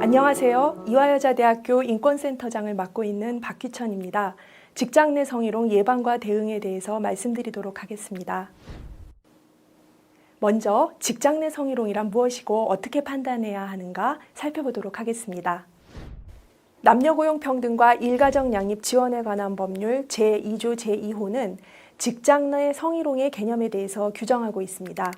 안녕하세요. 이화여자대학교 인권센터장을 맡고 있는 박규천입니다. 직장 내 성희롱 예방과 대응에 대해서 말씀드리도록 하겠습니다. 먼저 직장 내 성희롱이란 무엇이고 어떻게 판단해야 하는가 살펴보도록 하겠습니다. 남녀고용평등과 일가정 양립 지원에 관한 법률 제2조 제2호는 직장 내 성희롱의 개념에 대해서 규정하고 있습니다.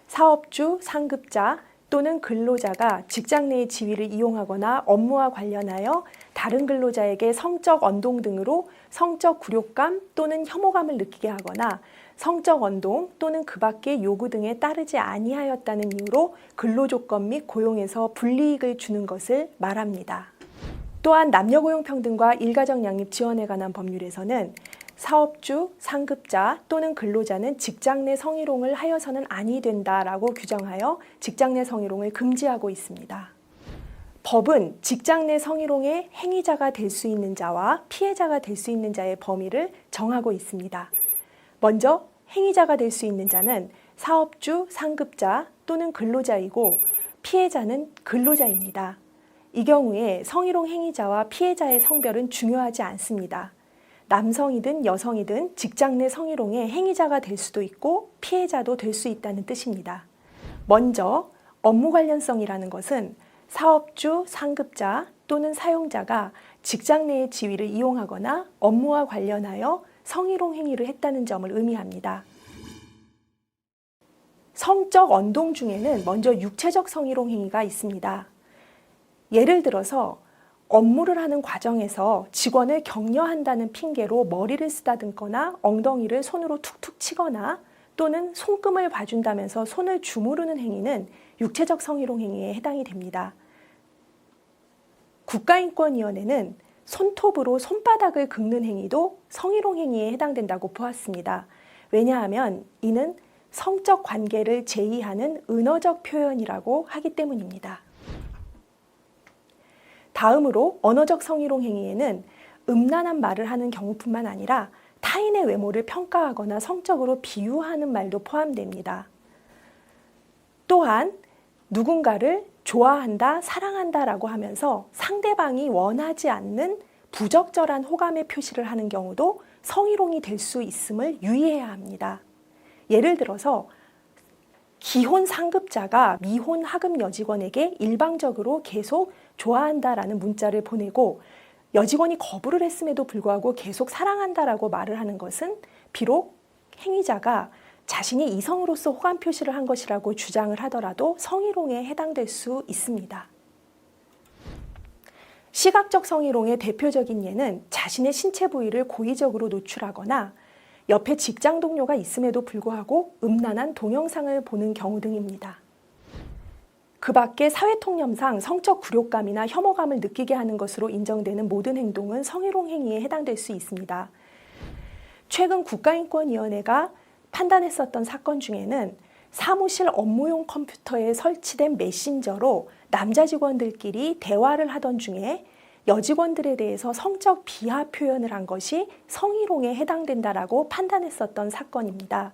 사업주, 상급자 또는 근로자가 직장 내의 지위를 이용하거나 업무와 관련하여 다른 근로자에게 성적 언동 등으로 성적 굴욕감 또는 혐오감을 느끼게 하거나 성적 언동 또는 그 밖의 요구 등에 따르지 아니하였다는 이유로 근로조건 및 고용에서 불이익을 주는 것을 말합니다. 또한 남녀고용평등과 일가정 양립 지원에 관한 법률에서는 사업주, 상급자 또는 근로자는 직장 내 성희롱을 하여서는 아니 된다라고 규정하여 직장 내 성희롱을 금지하고 있습니다. 법은 직장 내 성희롱의 행위자가 될 수 있는 자와 피해자가 될 수 있는 자의 범위를 정하고 있습니다. 먼저 행위자가 될 수 있는 자는 사업주, 상급자 또는 근로자이고 피해자는 근로자입니다. 이 경우에 성희롱 행위자와 피해자의 성별은 중요하지 않습니다. 남성이든 여성이든 직장 내 성희롱의 행위자가 될 수도 있고 피해자도 될 수 있다는 뜻입니다. 먼저 업무 관련성이라는 것은 사업주, 상급자 또는 사용자가 직장 내의 지위를 이용하거나 업무와 관련하여 성희롱 행위를 했다는 점을 의미합니다. 성적 언동 중에는 먼저 육체적 성희롱 행위가 있습니다. 예를 들어서 업무를 하는 과정에서 직원을 격려한다는 핑계로 머리를 쓰다듬거나 엉덩이를 손으로 툭툭 치거나 또는 손금을 봐준다면서 손을 주무르는 행위는 육체적 성희롱 행위에 해당이 됩니다. 국가인권위원회는 손톱으로 손바닥을 긁는 행위도 성희롱 행위에 해당된다고 보았습니다. 왜냐하면 이는 성적 관계를 제의하는 은어적 표현이라고 하기 때문입니다. 다음으로 언어적 성희롱 행위에는 음란한 말을 하는 경우뿐만 아니라 타인의 외모를 평가하거나 성적으로 비유하는 말도 포함됩니다. 또한 누군가를 좋아한다, 사랑한다라고 하면서 상대방이 원하지 않는 부적절한 호감의 표시를 하는 경우도 성희롱이 될 수 있음을 유의해야 합니다. 예를 들어서 기혼 상급자가 미혼 하급 여직원에게 일방적으로 계속 좋아한다라는 문자를 보내고 여직원이 거부를 했음에도 불구하고 계속 사랑한다라고 말을 하는 것은 비록 행위자가 자신이 이성으로서 호감 표시를 한 것이라고 주장을 하더라도 성희롱에 해당될 수 있습니다. 시각적 성희롱의 대표적인 예는 자신의 신체 부위를 고의적으로 노출하거나 옆에 직장 동료가 있음에도 불구하고 음란한 동영상을 보는 경우 등입니다. 그 밖에 사회통념상 성적 굴욕감이나 혐오감을 느끼게 하는 것으로 인정되는 모든 행동은 성희롱 행위에 해당될 수 있습니다. 최근 국가인권위원회가 판단했었던 사건 중에는 사무실 업무용 컴퓨터에 설치된 메신저로 남자 직원들끼리 대화를 하던 중에 여직원들에 대해서 성적 비하 표현을 한 것이 성희롱에 해당된다라고 판단했었던 사건입니다.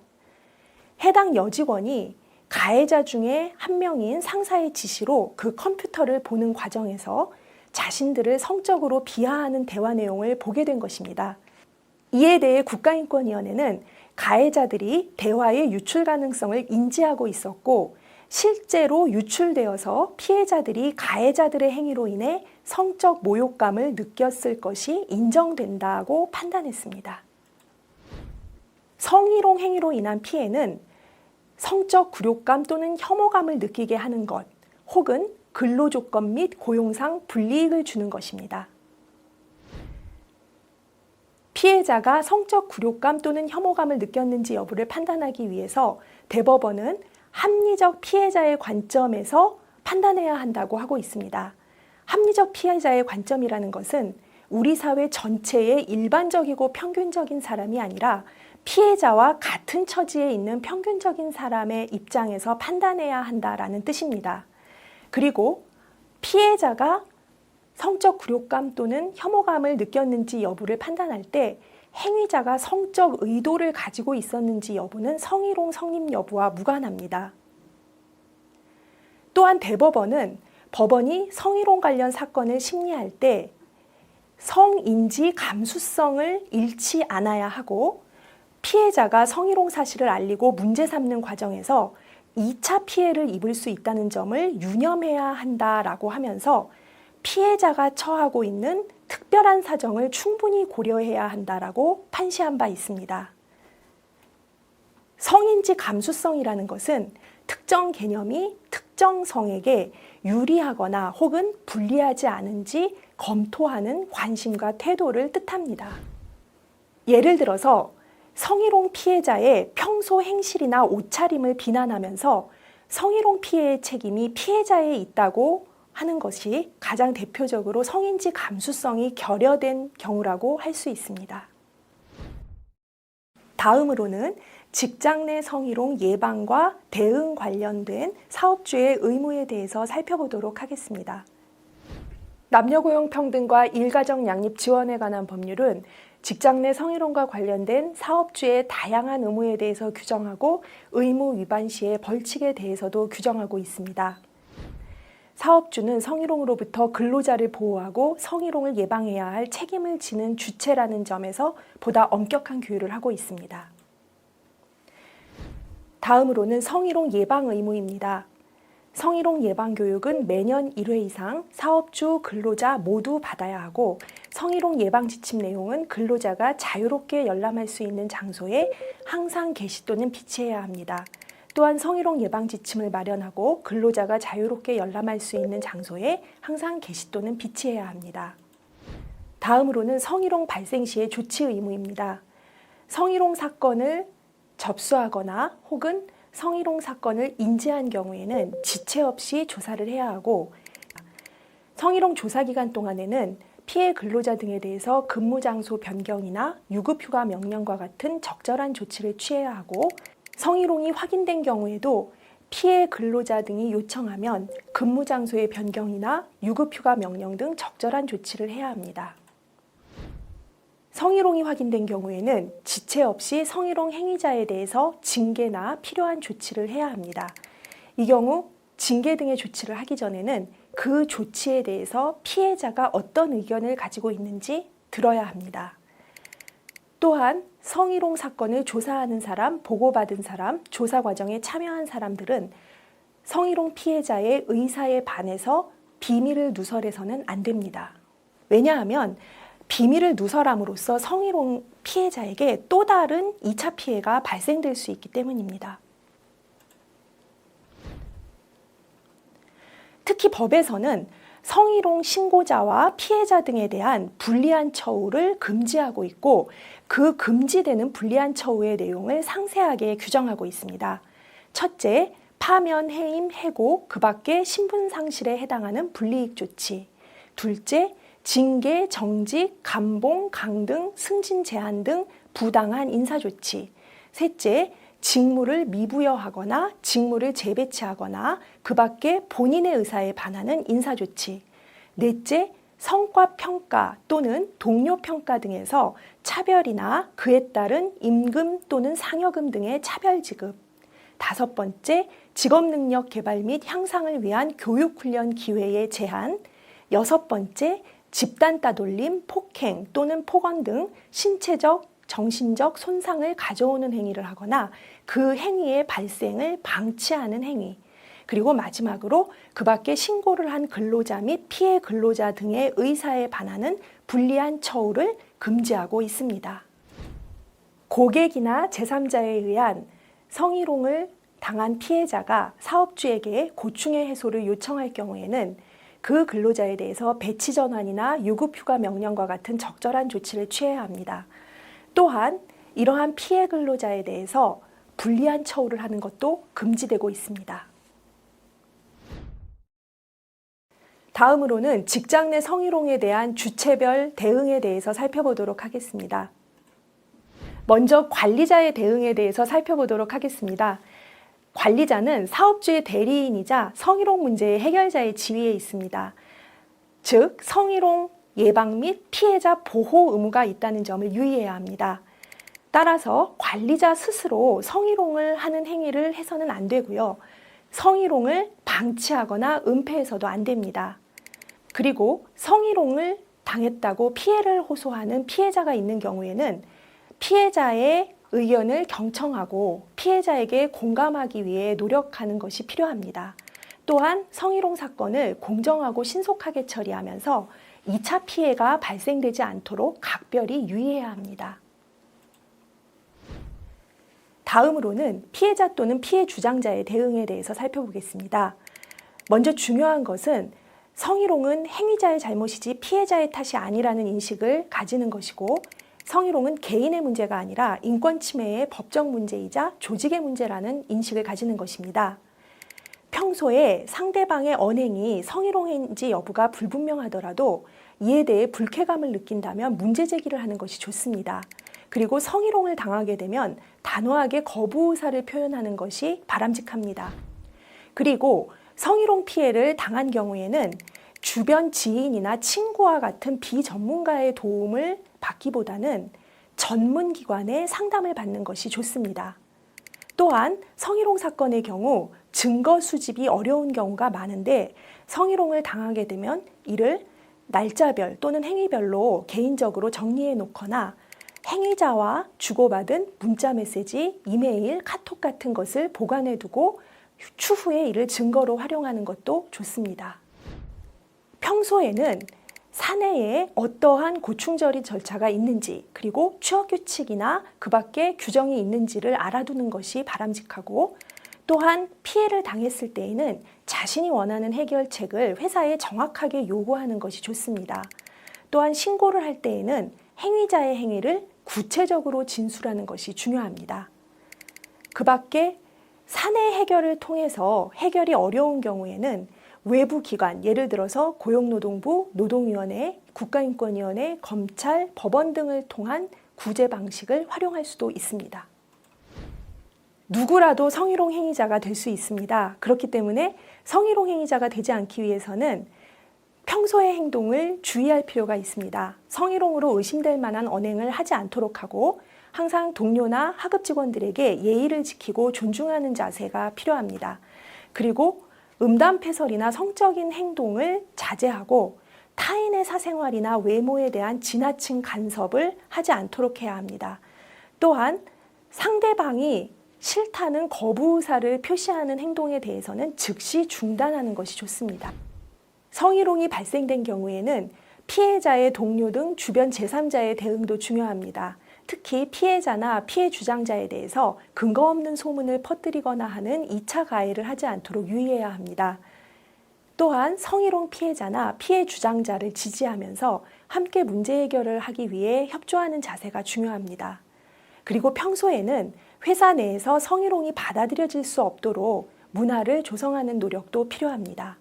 해당 여직원이 가해자 중에 한 명인 상사의 지시로 그 컴퓨터를 보는 과정에서 자신들을 성적으로 비하하는 대화 내용을 보게 된 것입니다. 이에 대해 국가인권위원회는 가해자들이 대화의 유출 가능성을 인지하고 있었고 실제로 유출되어서 피해자들이 가해자들의 행위로 인해 성적 모욕감을 느꼈을 것이 인정된다고 판단했습니다. 성희롱 행위로 인한 피해는 성적 굴욕감 또는 혐오감을 느끼게 하는 것 혹은 근로조건 및 고용상 불이익을 주는 것입니다. 피해자가 성적 굴욕감 또는 혐오감을 느꼈는지 여부를 판단하기 위해서 대법원은 합리적 피해자의 관점에서 판단해야 한다고 하고 있습니다. 합리적 피해자의 관점이라는 것은 우리 사회 전체의 일반적이고 평균적인 사람이 아니라 피해자와 같은 처지에 있는 평균적인 사람의 입장에서 판단해야 한다라는 뜻입니다. 그리고 피해자가 성적 굴욕감 또는 혐오감을 느꼈는지 여부를 판단할 때 행위자가 성적 의도를 가지고 있었는지 여부는 성희롱 성립 여부와 무관합니다. 또한 대법원은 법원이 성희롱 관련 사건을 심리할 때 성인지 감수성을 잃지 않아야 하고 피해자가 성희롱 사실을 알리고 문제 삼는 과정에서 2차 피해를 입을 수 있다는 점을 유념해야 한다라고 하면서 피해자가 처하고 있는 특별한 사정을 충분히 고려해야 한다라고 판시한 바 있습니다. 성인지 감수성이라는 것은 특정 개념이 특정 성에게 유리하거나 혹은 불리하지 않은지 검토하는 관심과 태도를 뜻합니다. 예를 들어서 성희롱 피해자의 평소 행실이나 옷차림을 비난하면서 성희롱 피해의 책임이 피해자에 있다고 하는 것이 가장 대표적으로 성인지 감수성이 결여된 경우라고 할 수 있습니다. 다음으로는 직장 내 성희롱 예방과 대응 관련된 사업주의 의무에 대해서 살펴보도록 하겠습니다. 남녀고용평등과 일가정 양립 지원에 관한 법률은 직장 내 성희롱과 관련된 사업주의 다양한 의무에 대해서 규정하고 의무 위반 시의 벌칙에 대해서도 규정하고 있습니다. 사업주는 성희롱으로부터 근로자를 보호하고 성희롱을 예방해야 할 책임을 지는 주체라는 점에서 보다 엄격한 규율을 하고 있습니다. 다음으로는 성희롱 예방 의무입니다. 성희롱 예방 교육은 매년 1회 이상 사업주, 근로자 모두 받아야 하고 성희롱 예방 지침 내용은 근로자가 자유롭게 열람할 수 있는 장소에 항상 게시 또는 비치해야 합니다. 또한 성희롱 예방 지침을 마련하고 근로자가 자유롭게 열람할 수 있는 장소에 항상 게시 또는 비치해야 합니다. 다음으로는 성희롱 발생 시의 조치 의무입니다. 성희롱 사건을 접수하거나 혹은 성희롱 사건을 인지한 경우에는 지체 없이 조사를 해야 하고 성희롱 조사 기간 동안에는 피해 근로자 등에 대해서 근무 장소 변경이나 유급휴가 명령과 같은 적절한 조치를 취해야 하고 성희롱이 확인된 경우에도 피해 근로자 등이 요청하면 근무 장소의 변경이나 유급휴가 명령 등 적절한 조치를 해야 합니다. 성희롱이 확인된 경우에는 지체 없이 성희롱 행위자에 대해서 징계나 필요한 조치를 해야 합니다. 이 경우 징계 등의 조치를 하기 전에는 그 조치에 대해서 피해자가 어떤 의견을 가지고 있는지 들어야 합니다. 또한 성희롱 사건을 조사하는 사람, 보고받은 사람, 조사 과정에 참여한 사람들은 성희롱 피해자의 의사에 반해서 비밀을 누설해서는 안 됩니다. 왜냐하면 비밀을 누설함으로써 성희롱 피해자에게 또 다른 2차 피해가 발생될 수 있기 때문입니다. 특히 법에서는 성희롱 신고자와 피해자 등에 대한 불리한 처우를 금지하고 있고 그 금지되는 불리한 처우의 내용을 상세하게 규정하고 있습니다. 첫째, 파면, 해임, 해고, 그 밖에 신분 상실에 해당하는 불이익 조치. 둘째, 징계, 정직, 감봉, 강등, 승진 제한 등 부당한 인사조치. 셋째, 직무를 미부여하거나 직무를 재배치하거나 그 밖에 본인의 의사에 반하는 인사조치. 넷째, 성과평가 또는 동료평가 등에서 차별이나 그에 따른 임금 또는 상여금 등의 차별지급. 다섯 번째, 직업능력 개발 및 향상을 위한 교육훈련 기회의 제한. 여섯 번째, 집단 따돌림, 폭행 또는 폭언 등 신체적, 정신적 손상을 가져오는 행위를 하거나 그 행위의 발생을 방치하는 행위. 그리고 마지막으로 그 밖에 신고를 한 근로자 및 피해 근로자 등의 의사에 반하는 불리한 처우를 금지하고 있습니다. 고객이나 제3자에 의한 성희롱을 당한 피해자가 사업주에게 고충의 해소를 요청할 경우에는 그 근로자에 대해서 배치 전환이나 유급휴가 명령과 같은 적절한 조치를 취해야 합니다. 또한 이러한 피해 근로자에 대해서 불리한 처우를 하는 것도 금지되고 있습니다. 다음으로는 직장 내 성희롱에 대한 주체별 대응에 대해서 살펴보도록 하겠습니다. 먼저 관리자의 대응에 대해서 살펴보도록 하겠습니다. 관리자는 사업주의 대리인이자 성희롱 문제의 해결자의 지위에 있습니다. 즉, 성희롱 예방 및 피해자 보호 의무가 있다는 점을 유의해야 합니다. 따라서 관리자 스스로 성희롱을 하는 행위를 해서는 안 되고요. 성희롱을 방치하거나 은폐해서도 안 됩니다. 그리고 성희롱을 당했다고 피해를 호소하는 피해자가 있는 경우에는 피해자의 의견을 경청하고 피해자에게 공감하기 위해 노력하는 것이 필요합니다. 또한 성희롱 사건을 공정하고 신속하게 처리하면서 2차 피해가 발생되지 않도록 각별히 유의해야 합니다. 다음으로는 피해자 또는 피해 주장자의 대응에 대해서 살펴보겠습니다. 먼저 중요한 것은 성희롱은 행위자의 잘못이지 피해자의 탓이 아니라는 인식을 가지는 것이고, 성희롱은 개인의 문제가 아니라 인권 침해의 법적 문제이자 조직의 문제라는 인식을 가지는 것입니다. 평소에 상대방의 언행이 성희롱인지 여부가 불분명하더라도 이에 대해 불쾌감을 느낀다면 문제 제기를 하는 것이 좋습니다. 그리고 성희롱을 당하게 되면 단호하게 거부 의사를 표현하는 것이 바람직합니다. 그리고 성희롱 피해를 당한 경우에는 주변 지인이나 친구와 같은 비전문가의 도움을 받기보다는 전문기관의 상담을 받는 것이 좋습니다. 또한 성희롱 사건의 경우 증거 수집이 어려운 경우가 많은데, 성희롱을 당하게 되면 이를 날짜별 또는 행위별로 개인적으로 정리해 놓거나 행위자와 주고받은 문자 메시지, 이메일, 카톡 같은 것을 보관해 두고 추후에 이를 증거로 활용하는 것도 좋습니다. 평소에는 사내에 어떠한 고충처리 절차가 있는지, 그리고 취업 규칙이나 그 밖에 규정이 있는지를 알아두는 것이 바람직하고, 또한 피해를 당했을 때에는 자신이 원하는 해결책을 회사에 정확하게 요구하는 것이 좋습니다. 또한 신고를 할 때에는 행위자의 행위를 구체적으로 진술하는 것이 중요합니다. 그 밖에 사내 해결을 통해서 해결이 어려운 경우에는 외부 기관, 예를 들어서 고용노동부, 노동위원회, 국가인권위원회, 검찰, 법원 등을 통한 구제 방식을 활용할 수도 있습니다. 누구라도 성희롱 행위자가 될 수 있습니다. 그렇기 때문에 성희롱 행위자가 되지 않기 위해서는 평소의 행동을 주의할 필요가 있습니다. 성희롱으로 의심될 만한 언행을 하지 않도록 하고, 항상 동료나 하급 직원들에게 예의를 지키고 존중하는 자세가 필요합니다. 그리고 음담패설이나 성적인 행동을 자제하고 타인의 사생활이나 외모에 대한 지나친 간섭을 하지 않도록 해야 합니다. 또한 상대방이 싫다는 거부 의사를 표시하는 행동에 대해서는 즉시 중단하는 것이 좋습니다. 성희롱이 발생된 경우에는 피해자의 동료 등 주변 제3자의 대응도 중요합니다. 특히 피해자나 피해 주장자에 대해서 근거 없는 소문을 퍼뜨리거나 하는 2차 가해를 하지 않도록 유의해야 합니다. 또한 성희롱 피해자나 피해 주장자를 지지하면서 함께 문제 해결을 하기 위해 협조하는 자세가 중요합니다. 그리고 평소에는 회사 내에서 성희롱이 받아들여질 수 없도록 문화를 조성하는 노력도 필요합니다.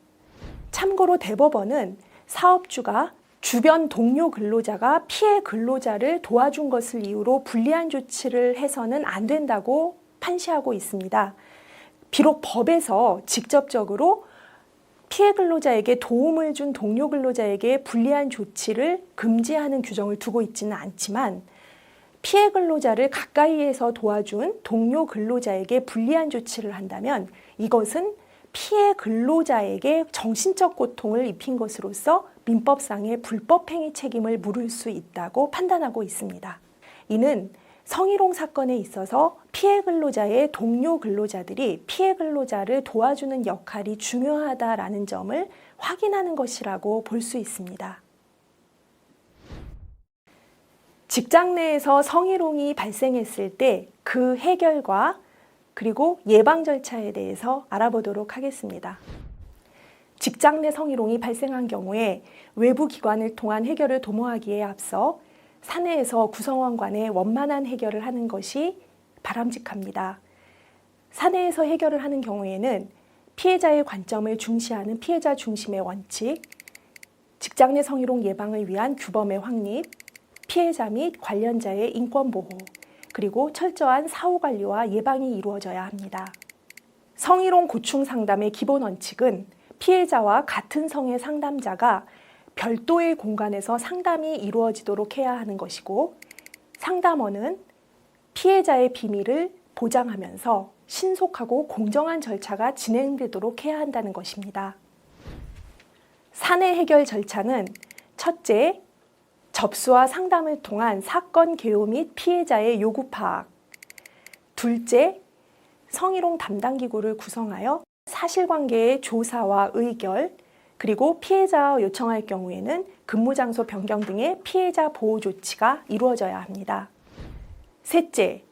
참고로 대법원은 사업주가 주변 동료 근로자가 피해 근로자를 도와준 것을 이유로 불리한 조치를 해서는 안 된다고 판시하고 있습니다. 비록 법에서 직접적으로 피해 근로자에게 도움을 준 동료 근로자에게 불리한 조치를 금지하는 규정을 두고 있지는 않지만, 피해 근로자를 가까이에서 도와준 동료 근로자에게 불리한 조치를 한다면 이것은 피해 근로자에게 정신적 고통을 입힌 것으로서 민법상의 불법행위 책임을 물을 수 있다고 판단하고 있습니다. 이는 성희롱 사건에 있어서 피해 근로자의 동료 근로자들이 피해 근로자를 도와주는 역할이 중요하다라는 점을 확인하는 것이라고 볼 수 있습니다. 직장 내에서 성희롱이 발생했을 때 그 해결과 그리고 예방 절차에 대해서 알아보도록 하겠습니다. 직장 내 성희롱이 발생한 경우에 외부 기관을 통한 해결을 도모하기에 앞서 사내에서 구성원 간의 원만한 해결을 하는 것이 바람직합니다. 사내에서 해결을 하는 경우에는 피해자의 관점을 중시하는 피해자 중심의 원칙, 직장 내 성희롱 예방을 위한 규범의 확립, 피해자 및 관련자의 인권 보호, 그리고 철저한 사후 관리와 예방이 이루어져야 합니다. 성희롱 고충 상담의 기본 원칙은 피해자와 같은 성의 상담자가 별도의 공간에서 상담이 이루어지도록 해야 하는 것이고, 상담원은 피해자의 비밀을 보장하면서 신속하고 공정한 절차가 진행되도록 해야 한다는 것입니다. 사내 해결 절차는 첫째, 접수와 상담을 통한 사건 개요 및 피해자의 요구 파악. 둘째, 성희롱 담당 기구를 구성하여 사실관계의 조사와 의결, 그리고 피해자가 요청할 경우에는 근무장소 변경 등의 피해자 보호 조치가 이루어져야 합니다. 셋째,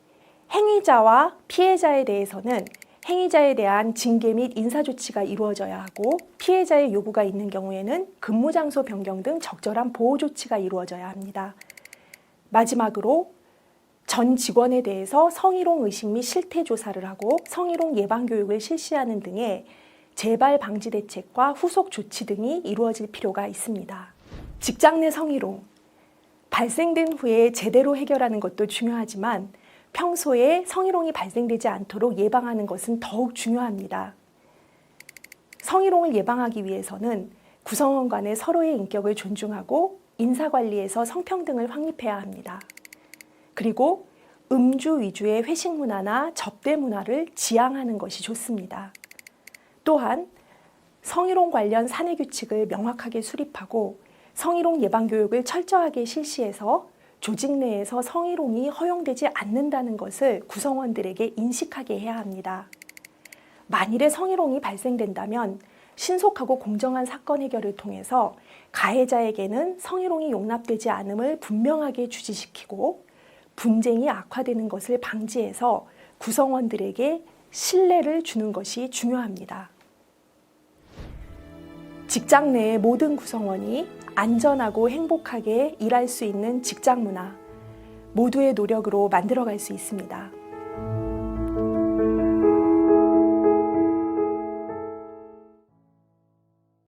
행위자와 피해자에 대해서는 행위자에 대한 징계 및 인사조치가 이루어져야 하고 피해자의 요구가 있는 경우에는 근무장소 변경 등 적절한 보호 조치가 이루어져야 합니다. 마지막으로 전 직원에 대해서 성희롱 의식 및 실태 조사를 하고 성희롱 예방 교육을 실시하는 등의 재발 방지 대책과 후속 조치 등이 이루어질 필요가 있습니다. 직장 내 성희롱, 발생된 후에 제대로 해결하는 것도 중요하지만 평소에 성희롱이 발생되지 않도록 예방하는 것은 더욱 중요합니다. 성희롱을 예방하기 위해서는 구성원 간의 서로의 인격을 존중하고 인사관리에서 성평등을 확립해야 합니다. 그리고 음주 위주의 회식 문화나 접대 문화를 지양하는 것이 좋습니다. 또한 성희롱 관련 사내 규칙을 명확하게 수립하고 성희롱 예방 교육을 철저하게 실시해서 조직 내에서 성희롱이 허용되지 않는다는 것을 구성원들에게 인식하게 해야 합니다. 만일에 성희롱이 발생된다면 신속하고 공정한 사건 해결을 통해서 가해자에게는 성희롱이 용납되지 않음을 분명하게 주지시키고 분쟁이 악화되는 것을 방지해서 구성원들에게 신뢰를 주는 것이 중요합니다. 직장 내의 모든 구성원이 안전하고 행복하게 일할 수 있는 직장 문화, 모두의 노력으로 만들어갈 수 있습니다.